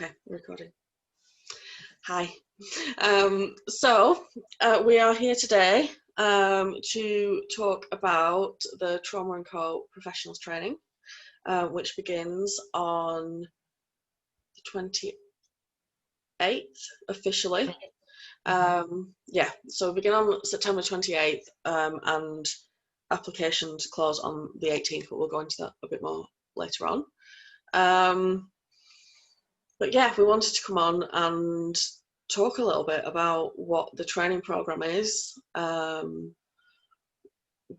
Okay, recording. Hi. We are here today to talk about the Trauma & Co professionals training, which begins on the 28th officially. So we begin on September 28th and applications close on the 18th, but we'll go into that a bit more later on. But yeah, we wanted to come on and talk a little bit about what the training program is,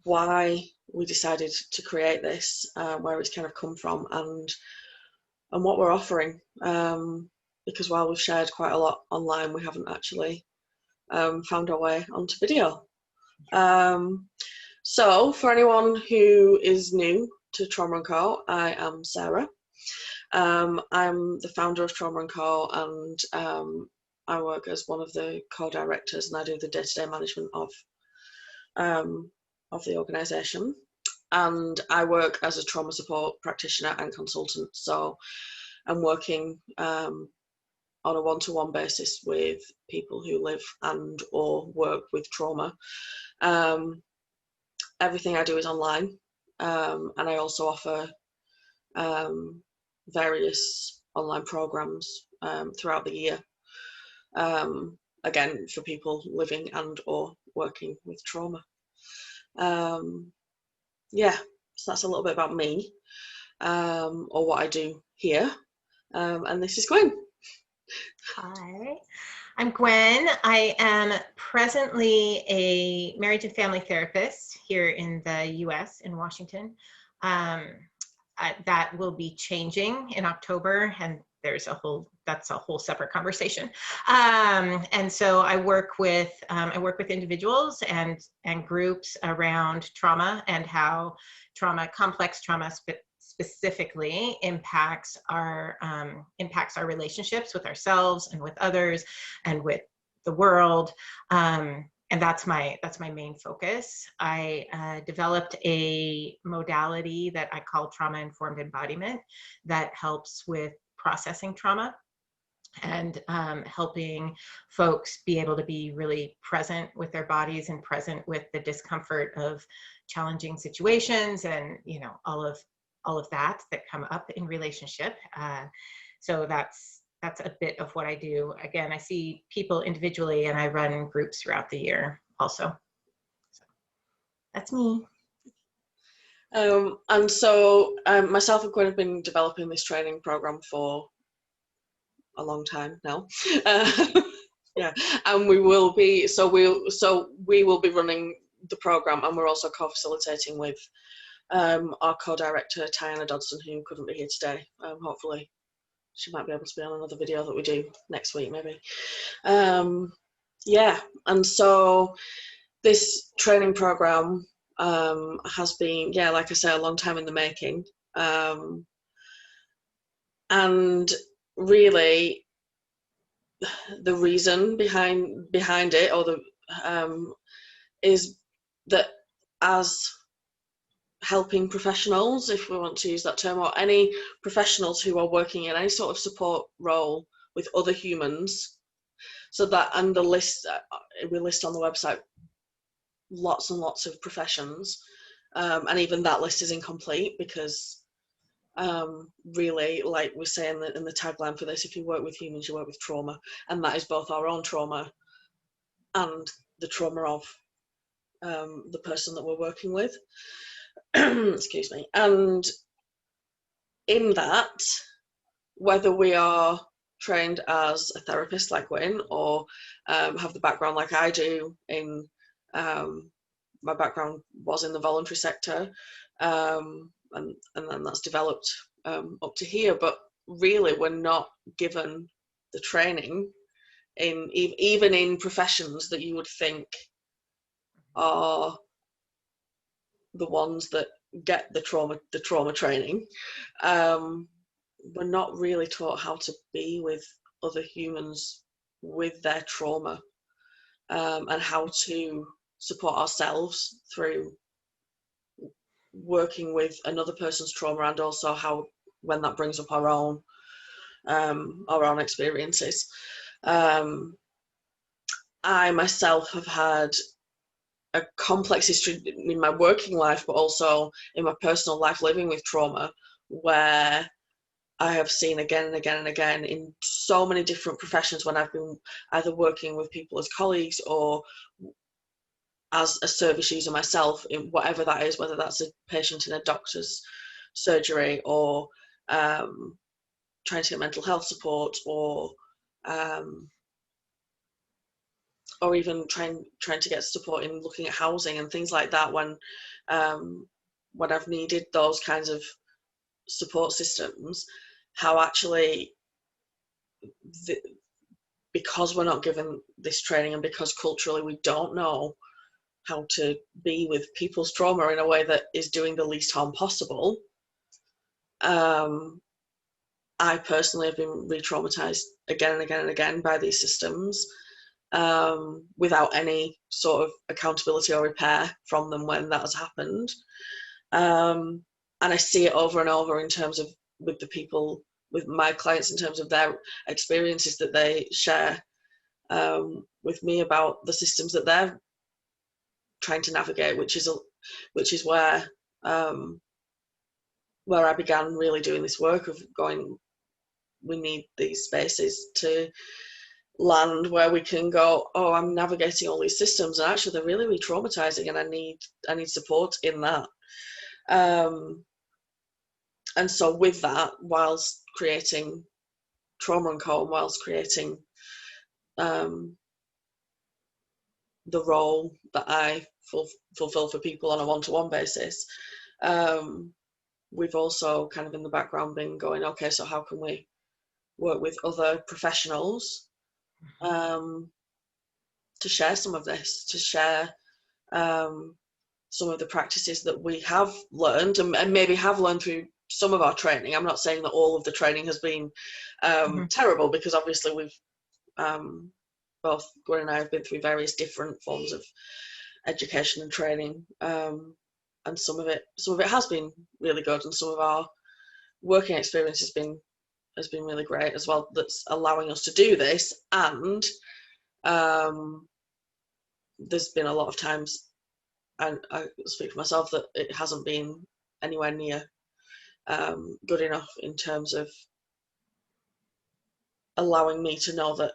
why we decided to create this, where it's kind of come from, and what we're offering. Because while we've shared quite a lot online, we haven't actually found our way onto video. So for anyone who is new to Trauma & Co, I am Sarah. I'm the founder of Trauma & Co, and I work as one of the co-directors, and I do the day-to-day management of the organisation. And I work as a trauma support practitioner and consultant, so I'm working on a one-to-one basis with people who live and or work with trauma. Everything I do is online, and I also offer various online programs throughout the year, again for people living and or working with trauma. So that's a little bit about me, or what I do here, and this is Gwen. Hi, I'm Gwen. I am presently a marriage and family therapist here in the US in Washington. That will be changing in October, and that's a whole separate conversation. And so I work with individuals and groups around trauma and how complex trauma specifically impacts our relationships with ourselves and with others and with the world. And that's my main focus. I developed a modality that I call trauma-informed embodiment that helps with processing trauma and helping folks be able to be really present with their bodies and present with the discomfort of challenging situations and, you know, all of that come up in relationship. So that's a bit of what I do. Again, I see people individually and I run groups throughout the year also. So that's me. And so myself and Gwen have been developing this training program for a long time now. And we will be running the program, and we're also co-facilitating with our co-director Tiana Dodson, who couldn't be here today. Hopefully she might be able to be on another video that we do next week maybe. And so this training program has been, like I say, a long time in the making, and really the reason behind it, or is that as helping professionals, if we want to use that term, or any professionals who are working in any sort of support role with other humans, so that, and the list, we list on the website lots and lots of professions, and even that list is incomplete because really, like we say in the tagline for this, if you work with humans, you work with trauma, and that is both our own trauma and the trauma of the person that we're working with. Excuse me. And in that, whether we are trained as a therapist like Gwynn, or have the background like I do in, my background was in the voluntary sector, and then that's developed up to here, but really we're not given the training even in professions that you would think are the ones that get the trauma training. We're not really taught how to be with other humans with their trauma, and how to support ourselves through working with another person's trauma, and also how, when that brings up our own, our own experiences. I myself have had a complex history in my working life, but also in my personal life living with trauma, where I have seen again and again and again in so many different professions when I've been either working with people as colleagues or as a service user myself, in whatever that is, whether that's a patient in a doctor's surgery or trying to get mental health support, or even trying to get support in looking at housing and things like that, when I've needed those kinds of support systems, how actually because we're not given this training, and because culturally we don't know how to be with people's trauma in a way that is doing the least harm possible, I personally have been re-traumatized again and again and again by these systems, without any sort of accountability or repair from them when that has happened. And I see it over and over in terms of with the people, with my clients, in terms of their experiences that they share with me about the systems that they're trying to navigate, which is where I began really doing this work of going, we need these spaces to land where we can go, oh, I'm navigating all these systems and actually they're really re-traumatizing and I need support in that. And so with that, whilst creating Trauma and Co, whilst creating the role that I fulfill for people on a one-to-one basis, we've also kind of in the background been going, okay, so how can we work with other professionals to share some of this, to share some of the practices that we have learned and maybe have learned through some of our training. I'm not saying that all of the training has been terrible, because obviously we've both Gwen and I have been through various different forms of education and training, and some of it has been really good, and some of our working experience has been really great as well, that's allowing us to do this. And there's been a lot of times, and I speak for myself, that it hasn't been anywhere near good enough in terms of allowing me to know that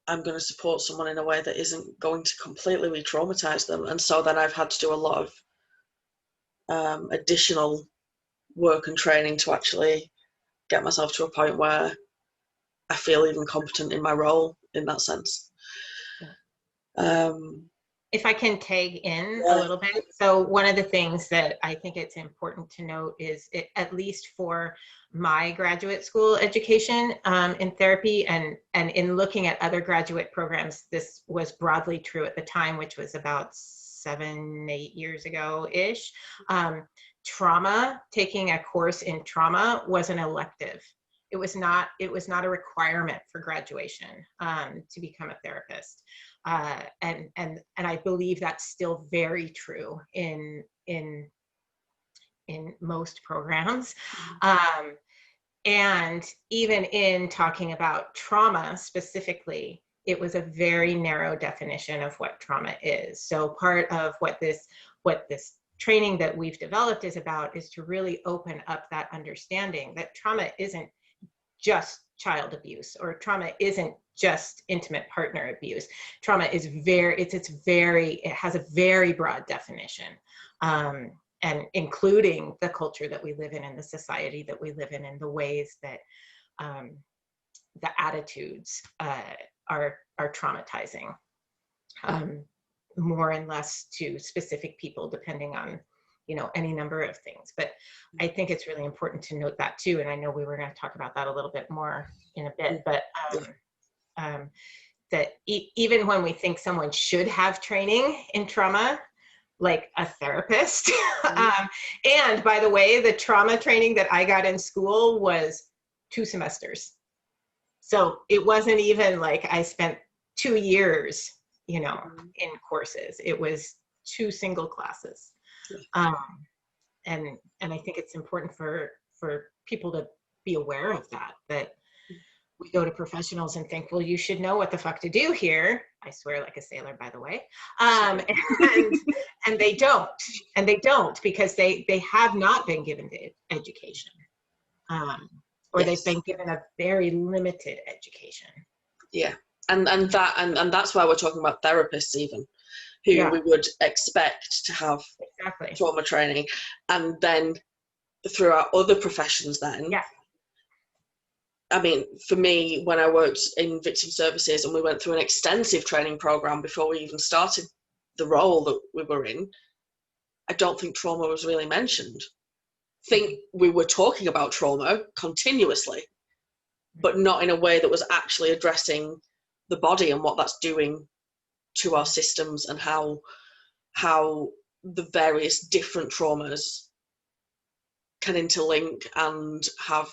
I'm going to support someone in a way that isn't going to completely re-traumatize them. And so then I've had to do a lot of additional work and training to actually get myself to a point where I feel even competent in my role in that sense. If I can tag in a little bit. So one of the things that I think it's important to note is, at least for my graduate school education in therapy, and in looking at other graduate programs, this was broadly true at the time, which was about 7-8 years ago-ish. Trauma, taking a course in trauma was an elective. It was not a requirement for graduation to become a therapist. And I believe that's still very true in most programs. And even in talking about trauma specifically, it was a very narrow definition of what trauma is. So part of what this training that we've developed is about is to really open up that understanding that trauma isn't just child abuse, or trauma isn't just intimate partner abuse. Trauma is it has a very broad definition, and including the culture that we live in and the society that we live in, and the ways that the attitudes are traumatizing, more and less to specific people, depending on any number of things. But I think it's really important to note that too. And I know we were going to talk about that a little bit more in a bit, but that even when we think someone should have training in trauma, like a therapist, and by the way, the trauma training that I got in school was 2 semesters. So it wasn't even like I spent 2 years, in courses. It was 2 single classes. And I think it's important for people be aware of that we go to professionals and think, well, you should know what the fuck to do here. I swear like a sailor, by the way. And they don't because they have not been given the education. Or Yes. they've been given a very limited education. Yeah. And that's why we're talking about therapists even, who we would expect to have trauma training. And then through our other professions then, I mean, for me, when I worked in victim services and we went through an extensive training program before we even started the role that we were in, I don't think trauma was really mentioned. I think we were talking about trauma continuously, but not in a way that was actually addressing the body and what that's doing to our systems, and how the various different traumas can interlink and have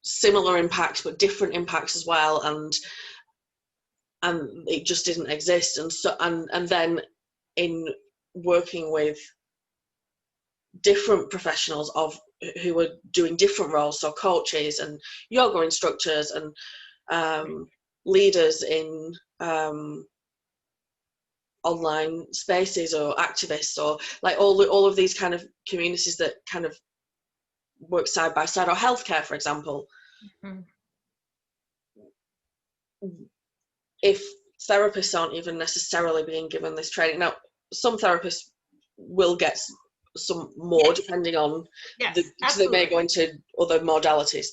similar impacts but different impacts as well, and it just didn't exist. And so and then in working with different professionals who were doing different roles, so coaches and yoga instructors and leaders in online spaces, or activists, or like all of these kind of communities that kind of work side by side, or healthcare, for example. If therapists aren't even necessarily being given this training, now some therapists will get some more depending on so they may go into other modalities,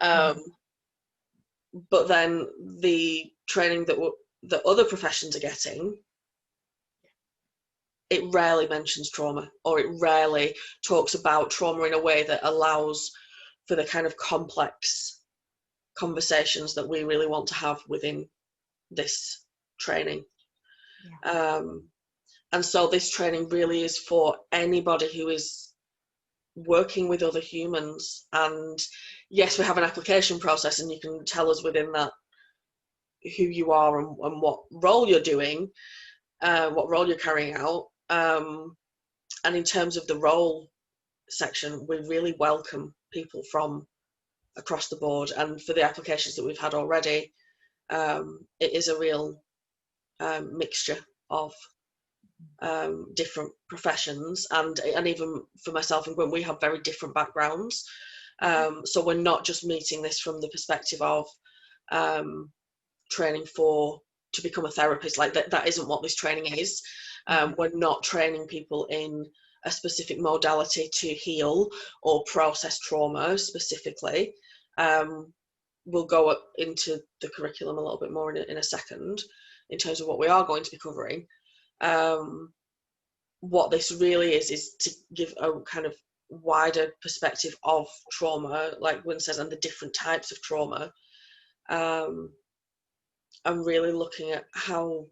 but then the training that other professions are getting, it rarely mentions trauma, or it rarely talks about trauma in a way that allows for the kind of complex conversations that we really want to have within this training. And so this training really is for anybody who is working with other humans. And yes, we have an application process, and you can tell us within that who you are and what role you're doing, what role you're carrying out. And in terms of the role section, we really welcome people from across the board. And for the applications that we've had already, it is a real mixture of different professions, and even for myself and Gwen, we have very different backgrounds. So we're not just meeting this from the perspective of training to become a therapist. Like that isn't what this training is. We're not training people in a specific modality to heal or process trauma specifically. We'll go up into the curriculum a little bit more in a second in terms of what we are going to be covering. What this really is to give a kind of wider perspective of trauma, like Gwynn says, and the different types of trauma. I'm really looking at how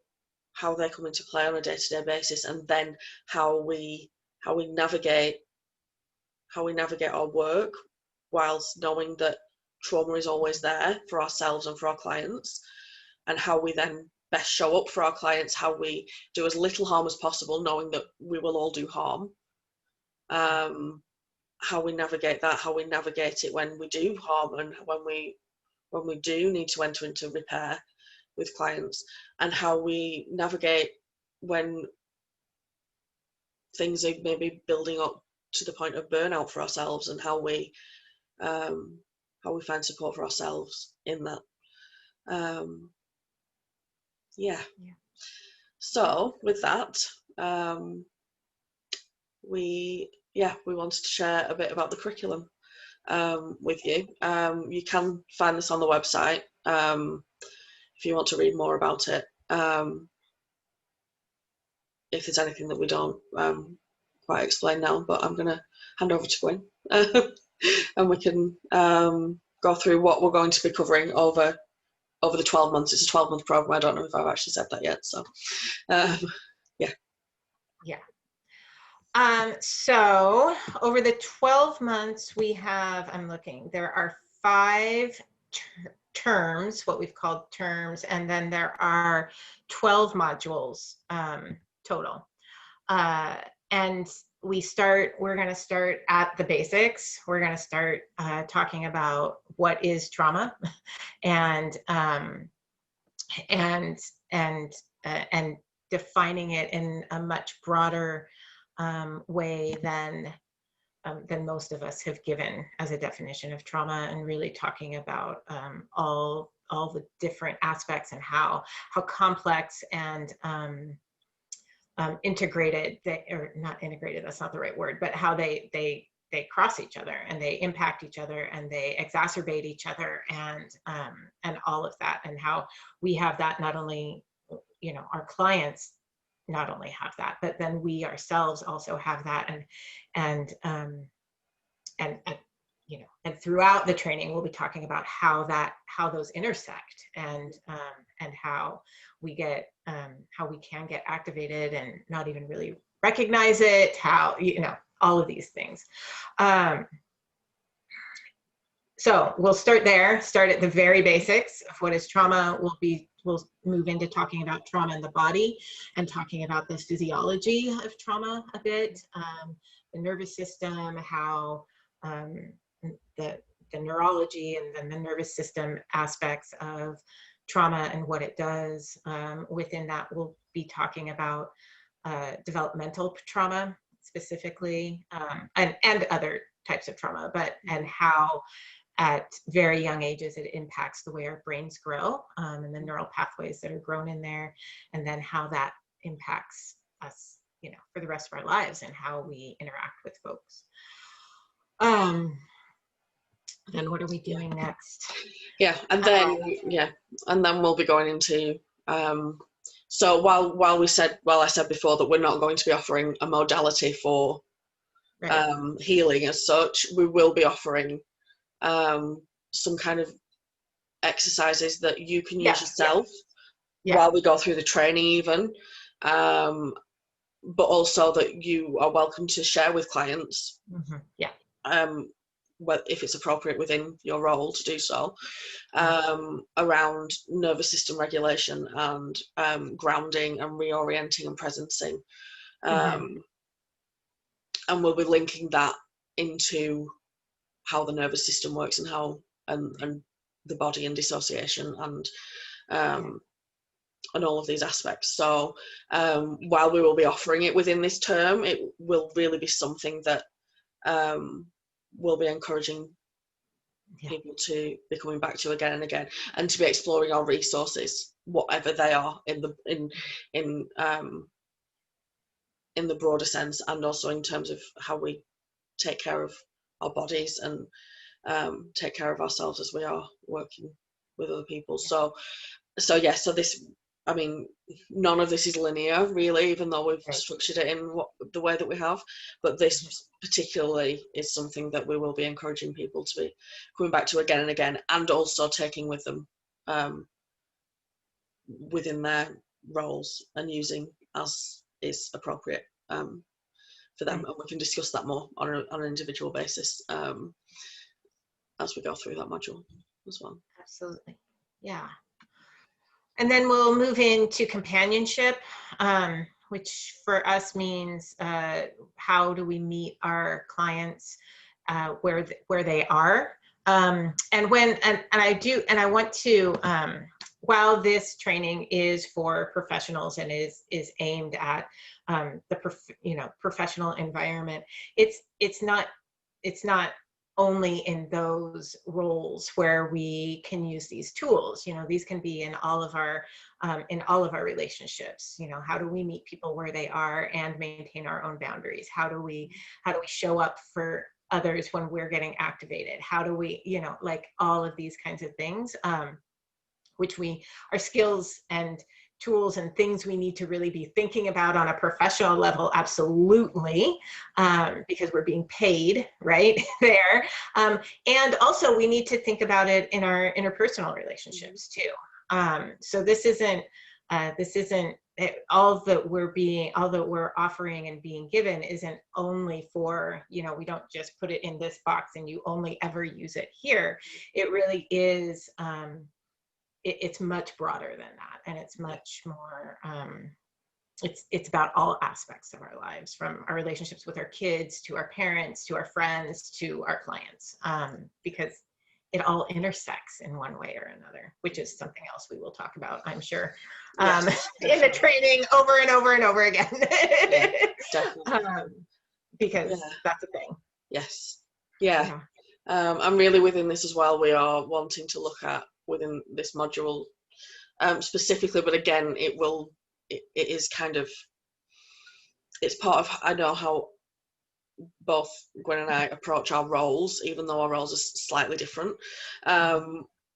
they come into play on a day-to-day basis, and then how we navigate our work, whilst knowing that trauma is always there for ourselves and for our clients, and how we then best show up for our clients, how we do as little harm as possible, knowing that we will all do harm. How we navigate that, how we navigate it when we do harm, and when we do need to enter into repair with clients, and how we navigate when things are maybe building up to the point of burnout for ourselves, and how we find support for ourselves in that. So with that, we wanted to share a bit about the curriculum with you. You can find this on the website if you want to read more about it. If there's anything that we don't quite explain now, but I'm going to hand over to Gwen and we can go through what we're going to be covering over the 12 months. It's a 12-month program. I don't know if I've actually said that yet. So, so over the 12 months we have, there are 5 terms, what we've called terms, and then there are 12 modules total. And we're going to start at the basics. We're going to start talking about what is trauma, and and and and defining it in a much broader way than most of us have given as a definition of trauma, and really talking about all the different aspects and how complex and integrated, or not integrated, that's not the right word, but how they cross each other, and they impact each other, and they exacerbate each other, and all of that, and how we have that, not only, you know, our clients not only have that, but then we ourselves also have that, and you know, and throughout the training, we'll be talking about how those intersect, and how we can get activated and not even really recognize it, how, you know, all of these things. So we'll start at the very basics of what is trauma. We'll move into talking about trauma in the body, and talking about the physiology of trauma a bit, the nervous system, how the neurology and then the nervous system aspects of trauma and what it does. Within that, we'll be talking about developmental trauma specifically, and other types of trauma, and how at very young ages it impacts the way our brains grow, and the neural pathways that are grown in there, and then how that impacts us, you know, for the rest of our lives, and how we interact with folks. Then what are we doing next? Yeah, and then we'll be going into so while I said before that we're not going to be offering a modality for healing as such, we will be offering some kind of exercises that you can use yourself while we go through the training even, but also that you are welcome to share with clients. If it's appropriate within your role to do so, around nervous system regulation and grounding and reorienting and presencing. And we'll be linking that into how the nervous system works, and how and the body, and dissociation, and all of these aspects. So while we will be offering it within this term, it will really be something that we'll be encouraging people to be coming back to again and again, and to be exploring our resources, whatever they are, in the broader sense, and also in terms of how we take care of our bodies and take care of ourselves as we are working with other people. So this, I mean, none of this is linear really, even though we've structured it in the way that we have, but this particularly is something that we will be encouraging people to be coming back to again and again, and also taking with them within their roles, and using as is appropriate for them. And we can discuss that more on an individual basis as we go through that module as well. Absolutely. Yeah. And then we'll move into companionship, which for us means how do we meet our clients where they are. And I want to, while this training is for professionals and is aimed at the professional environment, it's not only in those roles where we can use these tools. You know, these can be in all of our relationships. You know, how do we meet people where they are and maintain our own boundaries? How do we show up for others when we're getting activated? How do we, you know, like all of these kinds of things, which are skills and tools and things we need to really be thinking about on a professional level, absolutely, because we're being paid right there. And also we need to think about it in our interpersonal relationships too. So this isn't all that we're offering and being given isn't only for, you know, we don't just put it in this box and you only ever use it here. It really is, it's much broader than that, and it's much more it's about all aspects of our lives, from our relationships with our kids to our parents to our friends to our clients, because it all intersects in one way or another, which is something else we will talk about, I'm sure, Yes, in the training over and over and over again. Yeah, definitely. Because that's a thing. Yes. Yeah. And really within this as well, we are wanting to look at within this module specifically, but again, it is kind of, it's part of, I know how both Gwen and I approach our roles, even though our roles are slightly different,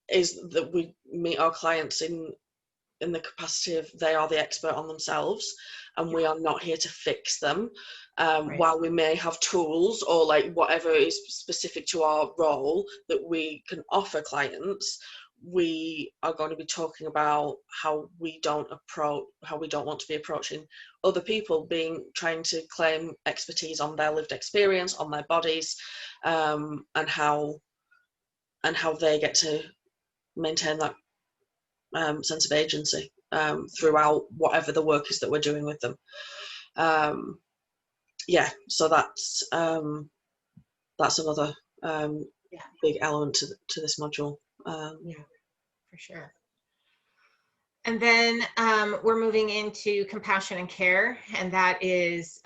is that we meet our clients in the capacity of they are the expert on themselves, and we are not here to fix them. While we may have tools or like whatever is specific to our role that we can offer clients, we are going to be talking about how we don't want to be approaching other people trying to claim expertise on their lived experience, on their bodies, and how they get to maintain that sense of agency throughout whatever the work is that we're doing with them. So that's another big element to this module. For sure. And then we're moving into compassion and care, and that is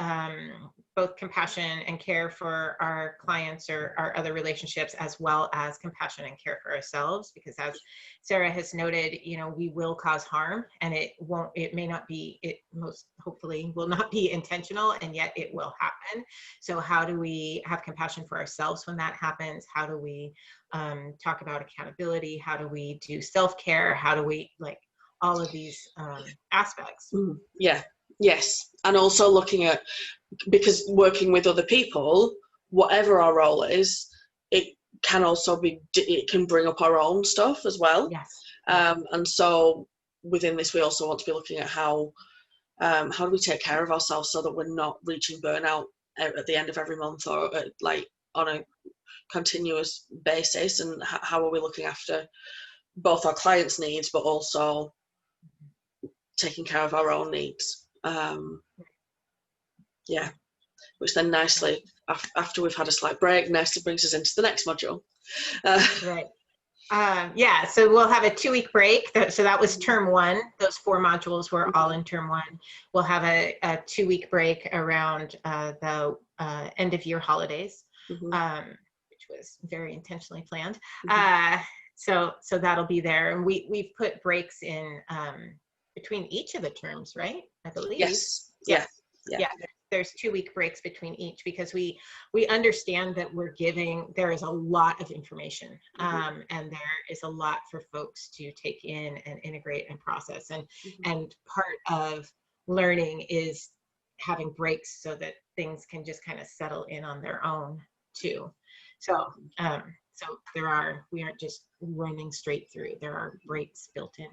both compassion and care for our clients or our other relationships, as well as compassion and care for ourselves, because as Sarah has noted, we will cause harm, and it most hopefully will not be intentional, and yet it will happen. So how do we have compassion for ourselves when that happens? How do we talk about accountability? How do we do self-care? How do we all of these aspects? Yes. And also looking at, because working with other people, whatever our role is, it can also it can bring up our own stuff as well. And so within this, we also want to be looking at how do we take care of ourselves so that we're not reaching burnout at the end of every month, or on a continuous basis, and how are we looking after both our clients' needs but also taking care of our own needs. Which then nicely, after we've had a slight break, nicely brings us into the next module. So we'll have a 2-week break. So that was term 1. Those 4 modules were all in term 1. We'll have a 2-week break around the end of year holidays, which was very intentionally planned. So that'll be there. And we've put breaks in between each of the terms, right? I believe. Yes. There's 2-week breaks between each, because we understand that there is a lot of information, and there is a lot for folks to take in and integrate and process. And part of learning is having breaks so that things can just kind of settle in on their own too. So we aren't just running straight through. There are breaks built in.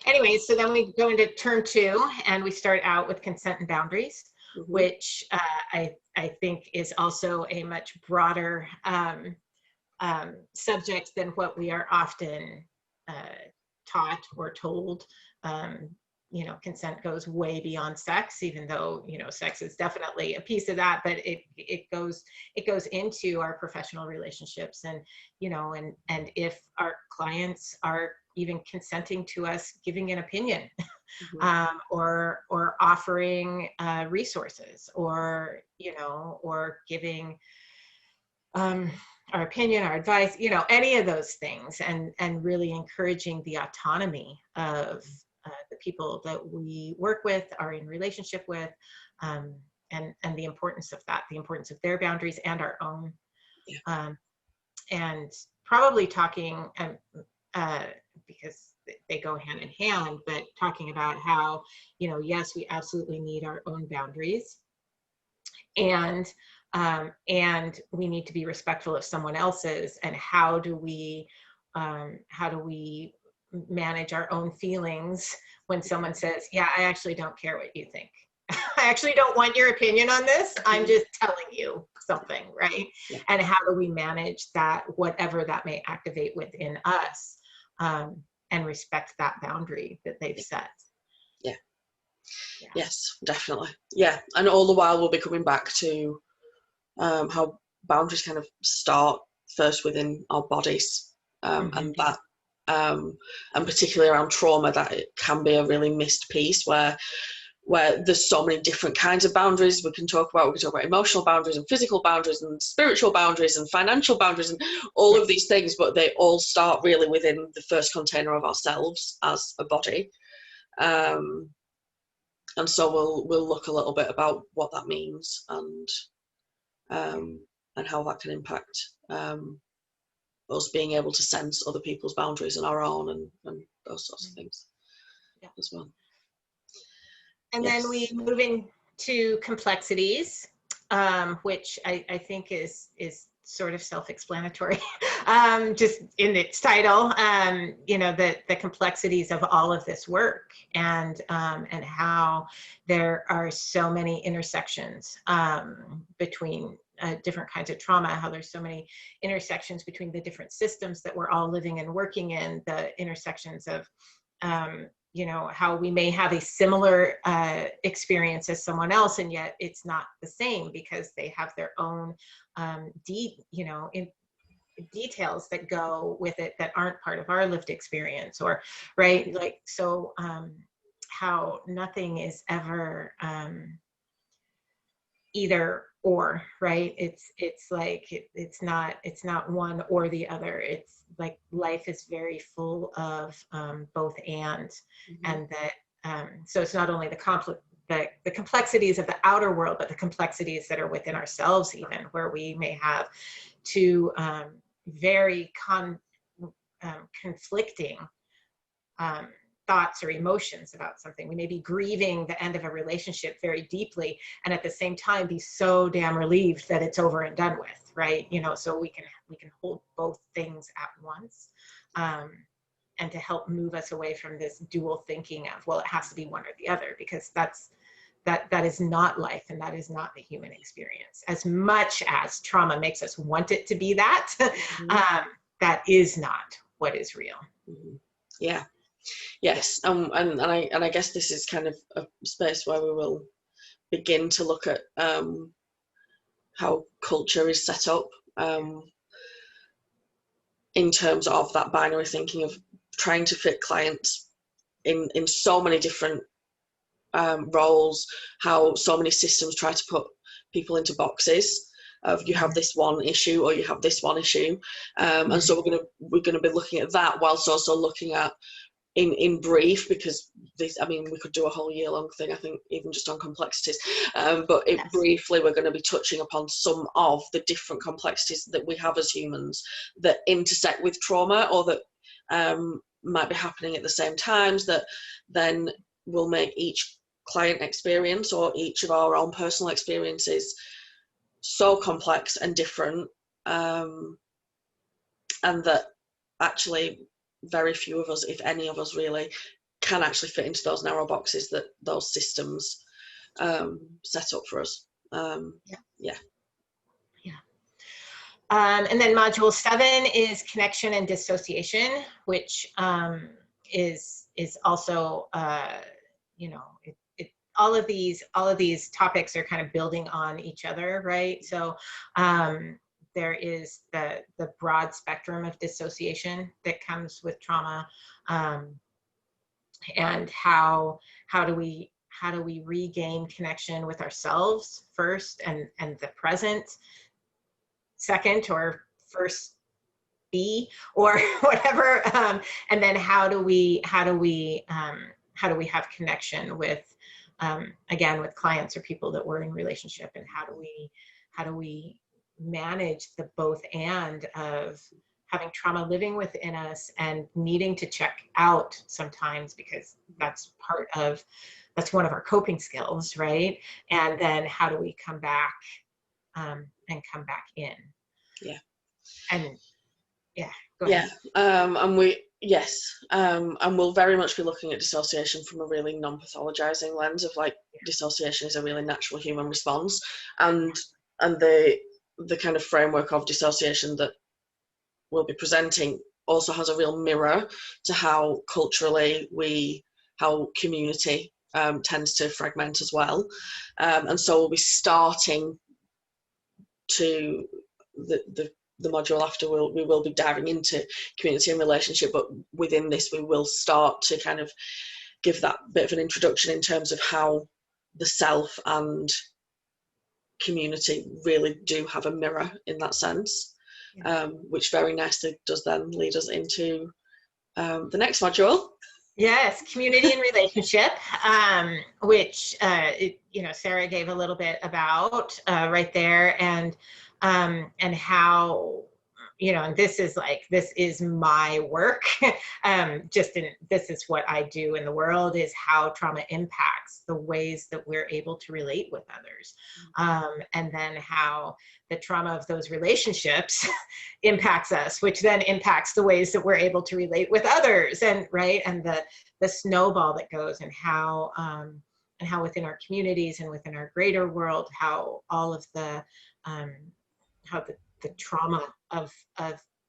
Anyway, so then we go into term 2, and we start out with consent and boundaries, which I think is also a much broader subject than what we are often taught or told. Consent goes way beyond sex, even though sex is definitely a piece of that, but it goes into our professional relationships, and and if our clients are even consenting to us giving an opinion, or offering resources, or giving our opinion, our advice, any of those things, and really encouraging the autonomy of the people that we work with, are in relationship with, and the importance of that, the importance of their boundaries and our own, and probably talking, because they go hand in hand, but talking about how, yes, we absolutely need our own boundaries, and we need to be respectful of someone else's, and how do we manage our own feelings when someone says, yeah, I actually don't care what you think. I actually don't want your opinion on this. I'm just telling you something, right? And how do we manage that, whatever that may activate within us, and respect that boundary that they've set. Yeah. Yes, definitely. Yeah, and all the while we'll be coming back to how boundaries kind of start first within our bodies, and that, and particularly around trauma, that it can be a really missed piece where there's so many different kinds of boundaries we can talk about. We can talk about emotional boundaries and physical boundaries and spiritual boundaries and financial boundaries and all of these things, but they all start really within the first container of ourselves as a body. And so we'll look a little bit about what that means, and how that can impact us being able to sense other people's boundaries and our own, and those sorts of things as well. And then we move into complexities, which I think is sort of self-explanatory, just in its title. You know, the complexities of all of this work, and how there are so many intersections between different kinds of trauma, how there's so many intersections between the different systems that we're all living and working in, the intersections of you know, how we may have a similar experience as someone else, and yet it's not the same because they have their own details that go with it that aren't part of our lived experience, or right, like, so how nothing is ever either or, right? It's like it's not one or the other. It's like life is very full of both and that so it's not only the complexities of the outer world, but the complexities that are within ourselves, even where we may have two very conflicting thoughts or emotions about something. We may be grieving the end of a relationship very deeply, and at the same time be so damn relieved that it's over and done with, right? You know, so we can hold both things at once, and to help move us away from this dual thinking of, well, it has to be one or the other, because that is not life, and that is not the human experience. As much as trauma makes us want it to be that, that is not what is real. Yeah. Yes, and I guess this is kind of a space where we will begin to look at how culture is set up, in terms of that binary thinking of trying to fit clients in so many different roles, how so many systems try to put people into boxes of, you have this one issue or you have this one issue, and so we're gonna be looking at that, whilst also looking at, in brief, because this, I mean, we could do a whole year-long thing, I think, even just on complexities, but briefly we're going to be touching upon some of the different complexities that we have as humans that intersect with trauma, or that might be happening at the same times, that then will make each client experience or each of our own personal experiences so complex and different, and that actually very few of us, if any of us really, can actually fit into those narrow boxes that those systems set up for us. And then module 7 is connection and dissociation, which is also you know, all of these topics are kind of building on each other, right? So there is the broad spectrum of dissociation that comes with trauma, and how do we regain connection with ourselves first, and the present second, or first be, or whatever, and then how do we have connection with again, with clients or people that we're in relationship, and how do we manage the both and of having trauma living within us and needing to check out sometimes, because that's one of our coping skills, right? And then how do we come back and come back in? And go ahead. And we'll very much be looking at dissociation from a really non-pathologizing lens of, like, dissociation is a really natural human response, and the kind of framework of dissociation that we'll be presenting also has a real mirror to how culturally how community tends to fragment as well. And so we'll be starting to the module after. We will be diving into community and relationship, but within this we will start to kind of give that bit of an introduction in terms of how the self and community really do have a mirror in that sense, which very nicely does then lead us into the next module. Yes, community and relationship, which Sarah gave a little bit about right there, and how, and this is my work. This is what I do in the world, is how trauma impacts the ways that we're able to relate with others, and then how the trauma of those relationships impacts us, which then impacts the ways that we're able to relate with others, and the snowball that goes, and how within our communities and within our greater world, how all of the the trauma of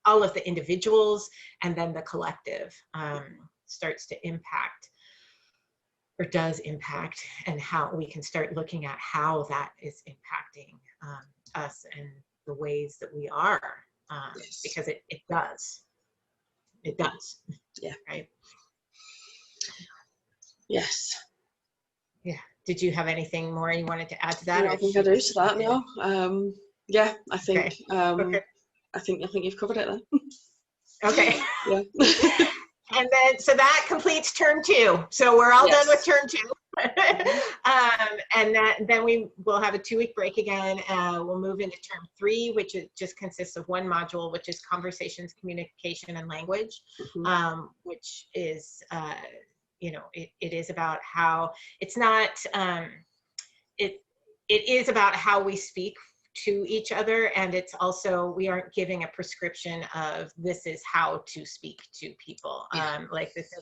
all of the individuals and then the collective starts to impact, or does impact, and how we can start looking at how that is impacting us and the ways that we are, Yes. because it does. It does. Yeah. Right. Yes. Yeah. Did you have anything more you wanted to add to that? I think I do to that. No. Yeah. I think. Okay. I think you've covered it then. Okay. Yeah. And then, so that completes term 2. So we're all done with term 2. And then we will have a 2-week break again. We'll move into term 3, which just consists of one module, which is conversations, communication, and language, which is, it is about how it's not, it is about how we speak to each other, and it's also, we aren't giving a prescription of this is how to speak to people. Like this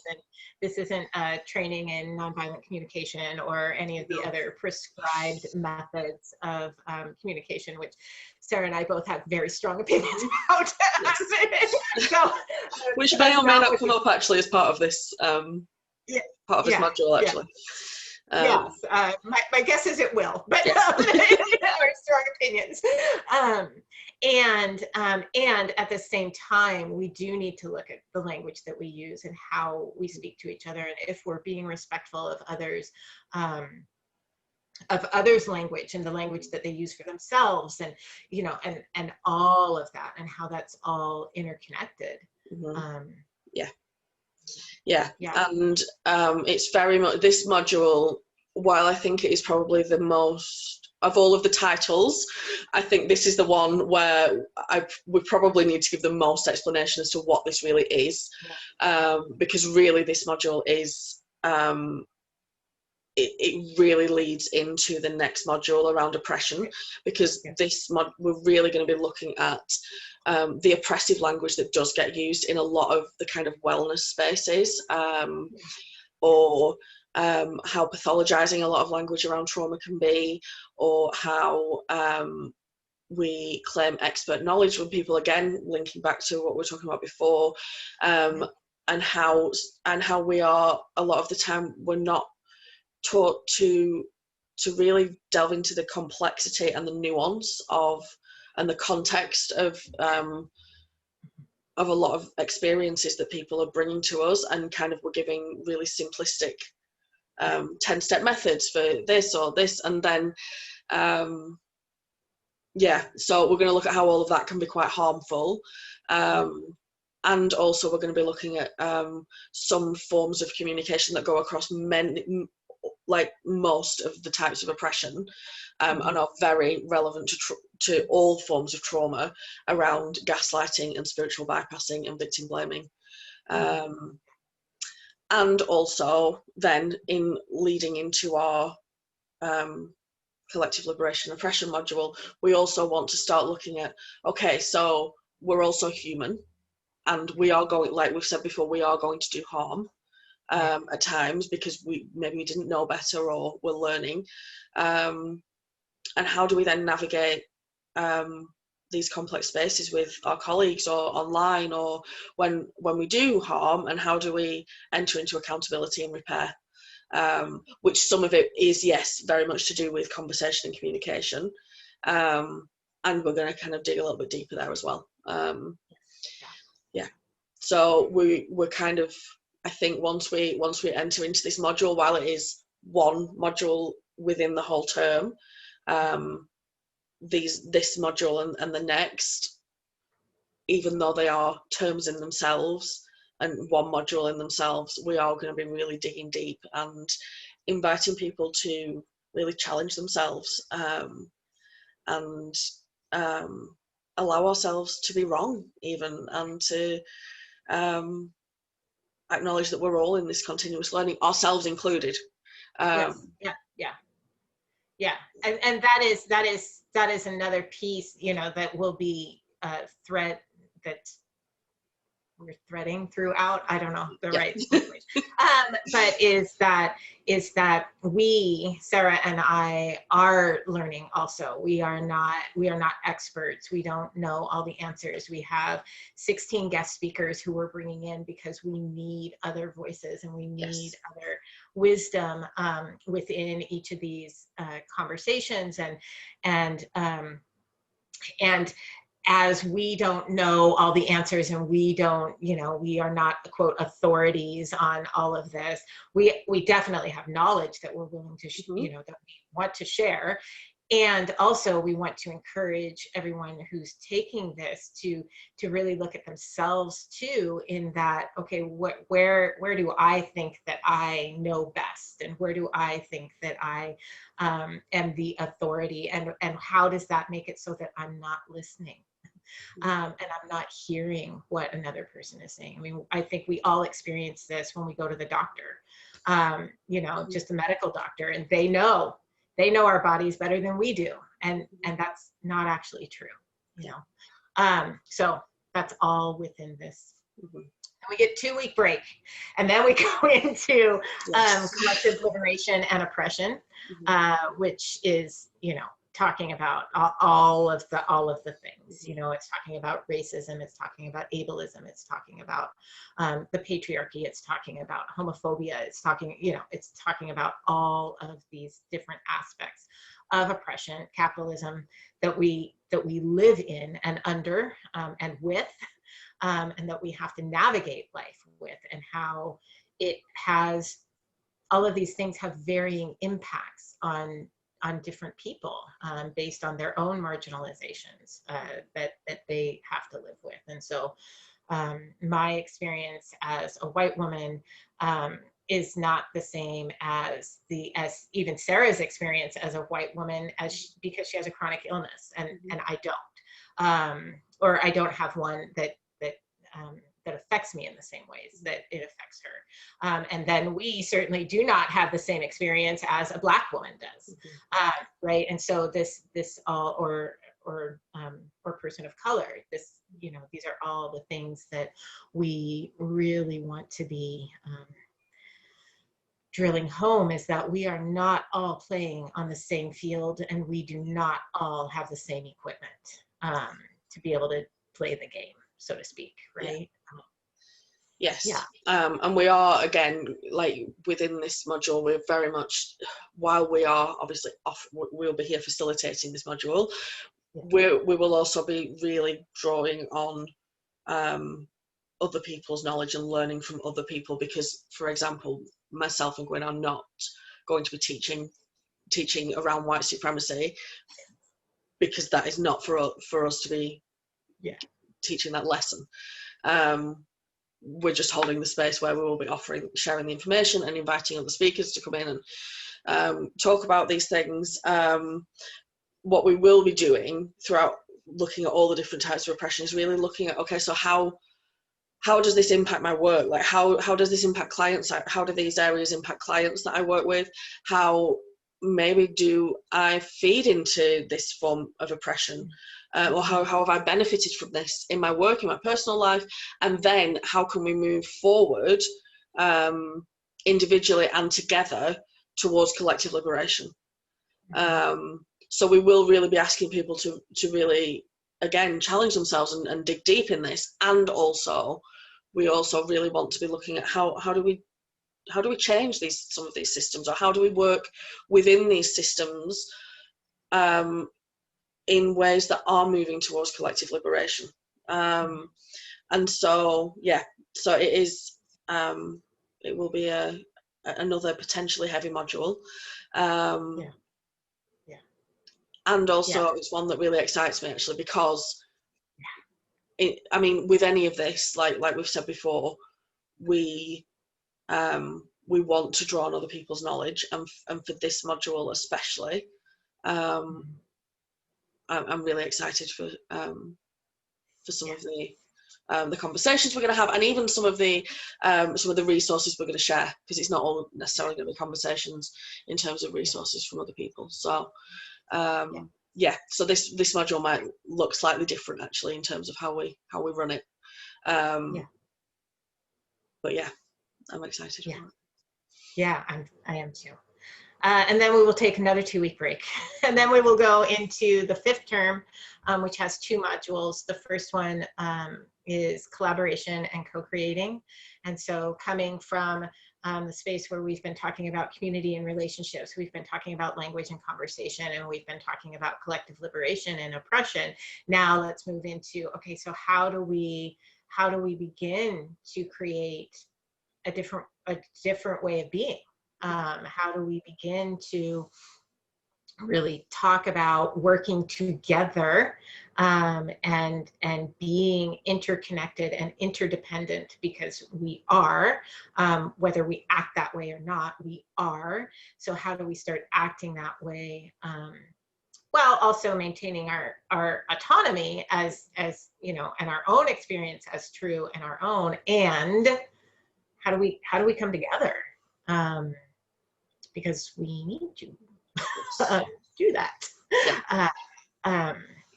isn't training in nonviolent communication or any of the other prescribed methods of communication, which Sarah and I both have very strong opinions about. So, which may or may not come up actually as part of this module actually. Yes, my guess is it will, but our strong opinions. And at the same time, we do need to look at the language that we use and how we speak to each other, and if we're being respectful of others' language and the language that they use for themselves, and and all of that, and how that's all interconnected. Yeah. And it's very much, this module, while I think it is probably the most, of all of the titles, I think this is the one where we probably need to give the most explanation as to what this really is, because really this module is, it really leads into the next module around oppression, because we're really going to be looking at the oppressive language that does get used in a lot of the kind of wellness spaces, or how pathologizing a lot of language around trauma can be, or how we claim expert knowledge when people, again, linking back to what we were talking about before, and how we are, a lot of the time, we're not taught to really delve into the complexity and the nuance of, and the context of a lot of experiences that people are bringing to us, and kind of we're giving really simplistic 10-step methods for this or this, and then so we're going to look at how all of that can be quite harmful, and also we're going to be looking at some forms of communication that go across most of the types of oppression, and are very relevant to all forms of trauma around gaslighting and spiritual bypassing and victim blaming. And also then, in leading into our collective liberation oppression module, we also want to start looking at, okay, so we're also human, and we are going, like we've said before, we are going to do harm at times, because we didn't know better, or we're learning, and how do we then navigate these complex spaces with our colleagues, or online, or when we do harm, and how do we enter into accountability and repair, which some of it is, yes, very much to do with conversation and communication. And we're going to kind of dig a little bit deeper there as well. Yeah. So we're kind of, I think once we enter into this module, while it is one module within the whole term, this module and the next, even though they are terms in themselves and one module in themselves, we are going to be really digging deep and inviting people to really challenge themselves, and allow ourselves to be wrong even, and to acknowledge that we're all in this continuous learning, ourselves included. Yes. Yeah. And that is another piece, you know, that will be a thread that we're threading throughout. I don't know the right language, but is that we, Sarah and I, are learning also. We are not experts. We don't know all the answers. We have 16 guest speakers who we're bringing in because we need other voices and we need other wisdom within each of these conversations, and as we don't know all the answers, and we don't, you know, we are not, quote, authorities on all of this, we definitely have knowledge that we're willing to, you know, that we want to share. And also we want to encourage everyone who's taking this to really look at themselves too, in that, okay, where do I think that I know best, and where do I think that I am the authority, and how does that make it so that I'm not listening? And I'm not hearing what another person is saying. I mean, I think we all experience this when we go to the doctor, you know, just a medical doctor, and they know our bodies better than we do. And that's not actually true, you know? So that's all within this. And we get 2-week break, and then we go into collective liberation and oppression, which is, you know, talking about all of the things. You know, it's talking about racism, it's talking about ableism, it's talking about the patriarchy, it's talking about homophobia, it's talking, you know, it's talking about all of these different aspects of oppression, capitalism, that we live in and under, and with, and that we have to navigate life with, and how it has, all of these things have varying impacts on different people, based on their own marginalizations that they have to live with. And so my experience as a white woman is not the same as even Sarah's experience as a white woman, because she has a chronic illness, and I don't, or I don't have one that affects me in the same ways that it affects her. And then we certainly do not have the same experience as a Black woman does, right? And so this all, or person of color, this, you know, these are all the things that we really want to be drilling home, is that we are not all playing on the same field, and we do not all have the same equipment to be able to play the game, so to speak, right? Yes. Yeah. And we are, again, like within this module, we're very much, while we are obviously we'll be here facilitating this module, we will also be really drawing on other people's knowledge and learning from other people, because, for example, myself and Gwen are not going to be teaching around white supremacy, because that is not for us to be teaching that lesson. We're just holding the space where we will be sharing the information and inviting other speakers to come in and talk about these things. What we will be doing throughout, looking at all the different types of oppression, is really looking at, okay, so how does this impact my work? Like, how does this impact clients? How do these areas impact clients that I work with? How maybe do I feed into this form of oppression? Or how have I benefited from this in my work, in my personal life? And then how can we move forward individually and together towards collective liberation? So we will really be asking people to really, again, challenge themselves and dig deep in this. And also, we also really want to be looking at how do we we change some of these systems, or how do we work within these systems in ways that are moving towards collective liberation. And so, yeah, so it is, it will be another potentially heavy module. And also it's one that really excites me, actually, because I mean, with any of this, like we've said before, we want to draw on other people's knowledge, and for this module especially, I'm really excited for some of the conversations we're going to have, and even some of the resources we're going to share, because it's not all necessarily going to be conversations in terms of resources from other people. So so this module might look slightly different, actually, in terms of how we run it. But yeah, I'm excited for it. Yeah, I am too. And then we will take another 2-week break. And then we will go into the 5th term, which has 2 modules. The first one is collaboration and co-creating. And so coming from the space where we've been talking about community and relationships, we've been talking about language and conversation, and we've been talking about collective liberation and oppression. Now let's move into, okay, so how do we begin to create a different way of being? How do we begin to really talk about working together and being interconnected and interdependent, because we are, whether we act that way or not, we are. So how do we start acting that way, while also maintaining our autonomy as you know, and our own experience as true and our own? And how do we come together? Because we need to do that.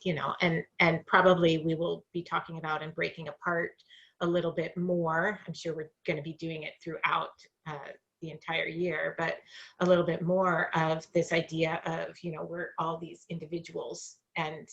You know, and probably we will be talking about and breaking apart a little bit more. I'm sure we're going to be doing it throughout the entire year, but a little bit more of this idea of, you know, we're all these individuals, and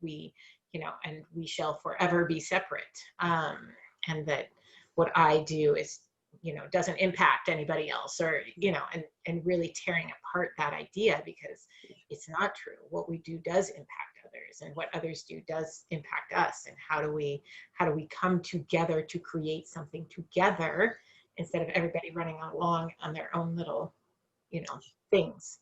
we, you know, and we shall forever be separate, and that what I do is, you know, doesn't impact anybody else, or, you know, and really tearing apart that idea, because it's not true. What we do does impact others, and what others do does impact us. And how do we come together to create something together, instead of everybody running along on their own little, you know, things.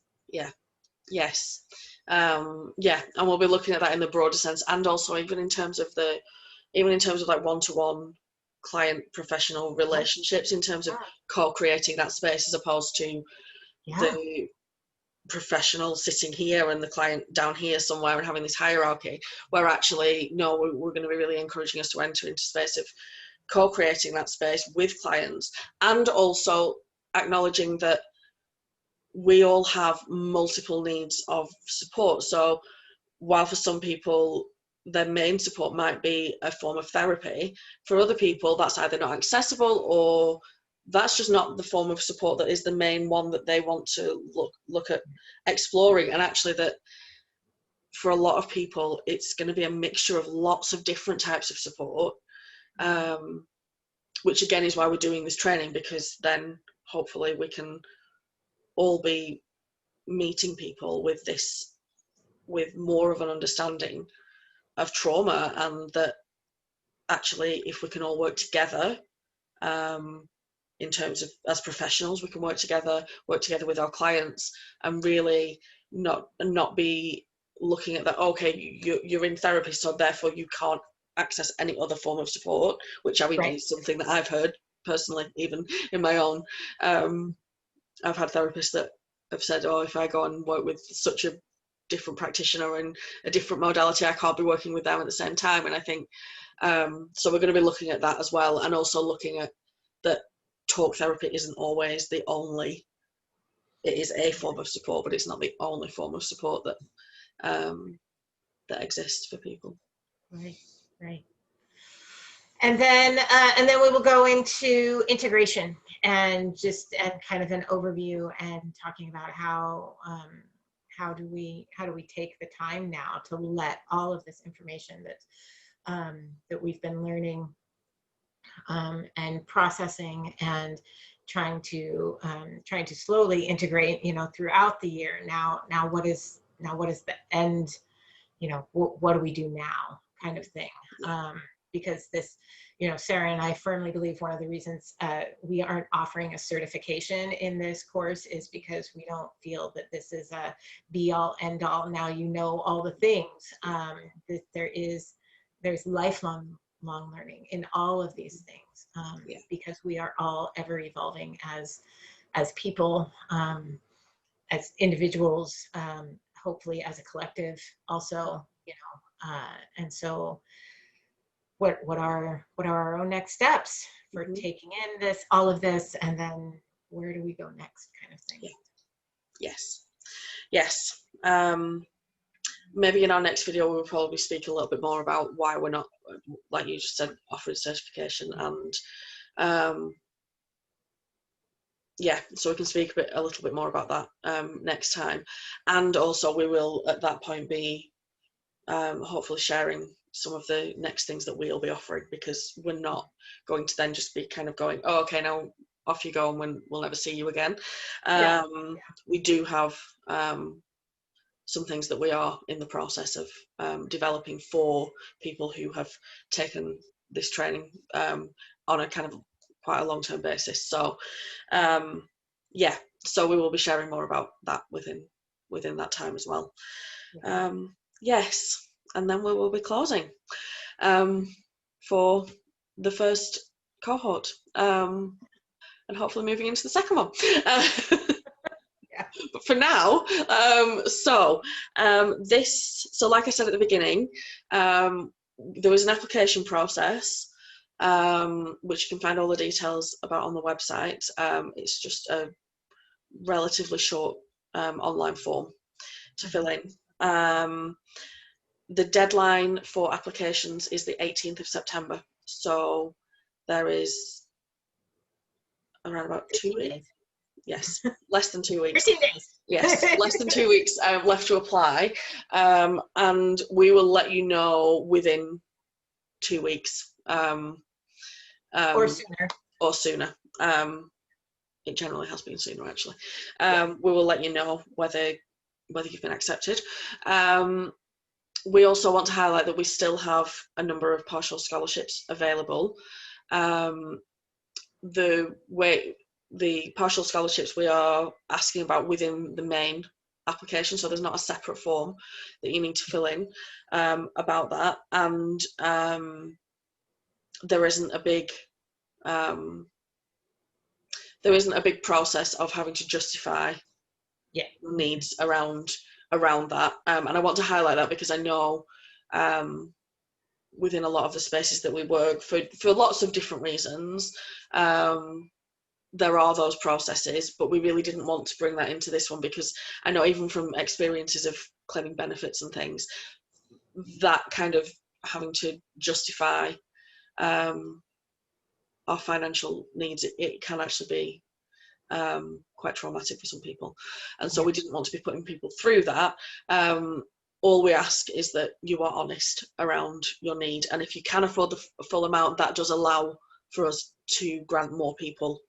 Yes. And we'll be looking at that in the broader sense, and also even in terms of like one-to-one client professional relationships, in terms of co-creating that space, as opposed to the professional sitting here and the client down here somewhere and having this hierarchy, where actually, no, we're going to be really encouraging us to enter into space of co-creating that space with clients, and also acknowledging that we all have multiple needs of support. So while for some people their main support might be a form of therapy, for other people that's either not accessible, or that's just not the form of support that is the main one that they want to look at exploring. And actually, that for a lot of people it's going to be a mixture of lots of different types of support, which again is why we're doing this training, because then hopefully we can all be meeting people with more of an understanding of trauma, and that actually, if we can all work together, in terms of as professionals, we can work together with our clients, and really not be looking at that, okay, you're in therapy, so therefore you can't access any other form of support, which I mean is something that I've heard personally, even in my own. I've had therapists that have said, oh, if I go and work with such a different practitioner in a different modality, I can't be working with them at the same time. And I think so we're going to be looking at that as well, and also looking at that talk therapy isn't always the only, it is a form of support, but it's not the only form of support that that exists for people. Right. And then we will go into integration, and kind of an overview, and talking about how do we take the time now to let all of this information that we've been learning and processing, and trying to slowly integrate, throughout the year. Now what is the end, what do we do now, kind of thing. Because this, Sarah and I firmly believe one of the reasons we aren't offering a certification in this course is because we don't feel that this is a be all end all. Now all the things. There's lifelong learning in all of these things, because we are all ever evolving as people, as individuals, hopefully as a collective also, and so what are our own next steps for taking in all of this, and then where do we go next, kind of thing. Yes. Maybe in our next video we'll probably speak a little bit more about why we're not, like you just said, offering certification, and so we can speak a little bit more about that next time. And also we will at that point be hopefully sharing some of the next things that we'll be offering, because we're not going to then just be kind of going, oh, okay, now off you go and we'll never see you again. We do have some things that we are in the process of developing for people who have taken this training on a kind of quite a long-term basis. So so we will be sharing more about that within that time as well. Yes, and then we will be closing for the first cohort, and hopefully moving into the second one. But for now, so like I said at the beginning, there was an application process, which you can find all the details about on the website. It's just a relatively short online form to fill in. The deadline for applications is the 18th of September. So there is around about 2 weeks. Yes, less than 2 weeks. 13 days. Yes, less than 2 weeks left to apply. And we will let you know within 2 weeks. Or sooner. Or sooner. It generally has been sooner, actually. We will let you know whether you've been accepted. We also want to highlight that we still have a number of partial scholarships available. The partial scholarships we are asking about within the main application, so there's not a separate form that you need to fill in about that, and there isn't a big process of having to justify needs around that, and I want to highlight that because I know within a lot of the spaces that we work for lots of different reasons, there are those processes, but we really didn't want to bring that into this one, because I know even from experiences of claiming benefits and things, that kind of having to justify our financial needs, it can actually be quite traumatic for some people, and so we didn't want to be putting people through that. All we ask is that you are honest around your need, and if you can afford the full amount, that does allow for us to grant more people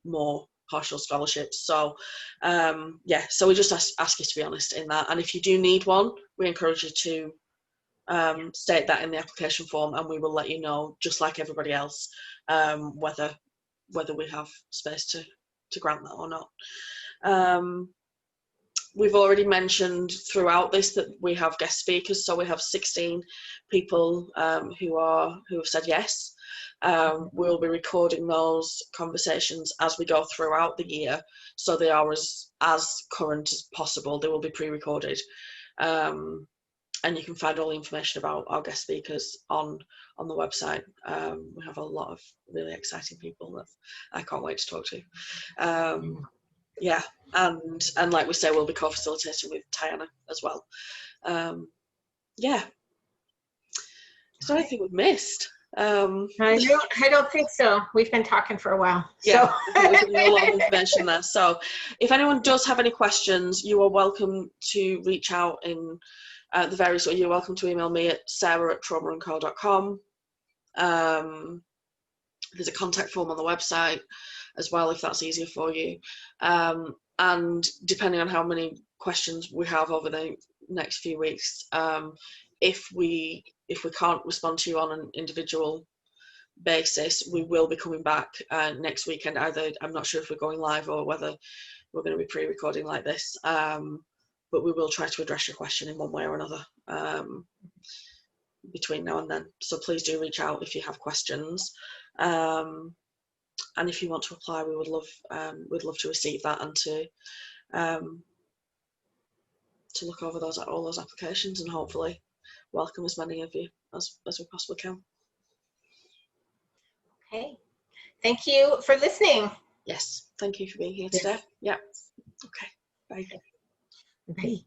more partial scholarships. So so we just ask you to be honest in that, and if you do need one, we encourage you to state that in the application form, and we will let you know, just like everybody else, whether we have space to grant that or not. We've already mentioned throughout this that we have guest speakers, so we have 16 people who have said yes. We'll be recording those conversations as we go throughout the year, so they are as current as possible. They will be pre-recorded, and you can find all the information about our guest speakers on the website. We have a lot of really exciting people that I can't wait to talk to. And like we say, we'll be co-facilitating with Tiana as well. Is there anything we've missed? I don't think so. We've been talking for a while. Yeah, we've given a lot of information there. So if anyone does have any questions, you are welcome to reach out in the various ways. You're welcome to email me at sarah@traumaandco.com, There's a contact form on the website as well, if that's easier for you. And depending on how many questions we have over the next few weeks, if we can't respond to you on an individual basis, we will be coming back next weekend. Either, I'm not sure if we're going live or whether we're going to be pre-recording like this, but we will try to address your question in one way or another between now and then. So please do reach out if you have questions, and if you want to apply, we would love to receive that and to look over all those applications and hopefully welcome as many of you as we possibly can. Okay, thank you for listening. Yes, thank you for being here today. Yeah. Okay, bye. Bye.